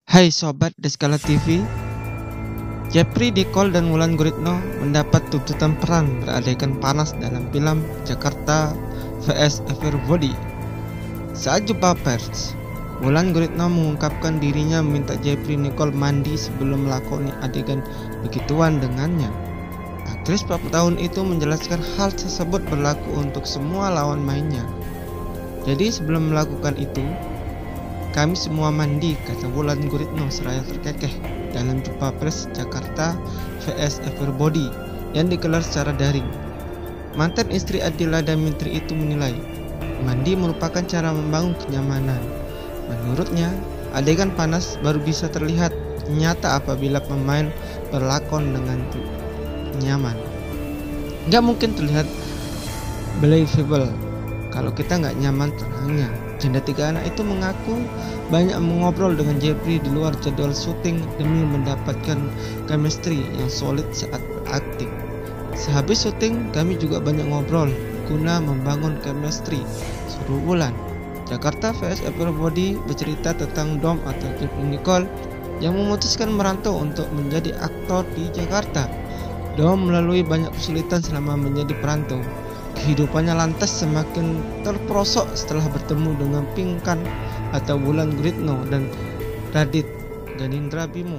Hai Sobat Deskala TV, Jeffrey Nicole dan Wulan Guritno mendapat tuntutan peran beradegan panas dalam film Jakarta vs Everybody. Saat jumpa pers, Wulan Guritno mengungkapkan dirinya meminta Jeffrey Nicole mandi sebelum melakoni adegan begituan dengannya. Aktris 40 tahun itu menjelaskan hal tersebut berlaku untuk semua lawan mainnya. Jadi sebelum melakukan itu, kami semua mandi, kata Wulan Guritno seraya terkekeh dalam jumpa pers Jakarta vs Everybody yang digelar secara daring. Mantan istri Adila Damitri itu menilai, mandi merupakan cara membangun kenyamanan. Menurutnya, adegan panas baru bisa terlihat nyata apabila pemain berlakon dengan nyaman. Nggak mungkin terlihat believable kalau kita nggak nyaman terangnya. Janda tiga anak itu mengaku banyak mengobrol dengan Jeffrey di luar jadwal syuting demi mendapatkan chemistry yang solid saat berakting. Sehabis syuting, kami juga banyak ngobrol guna membangun chemistry, suruh Wulan. Jakarta vs Everybody bercerita tentang Dom atau Jeffrey Nicole yang memutuskan merantau untuk menjadi aktor di Jakarta. Dom melalui banyak kesulitan selama menjadi perantau. Kehidupannya lantas semakin terperosok setelah bertemu dengan Pinkan atau Wulan Guritno dan Radit Ganindra Bimo.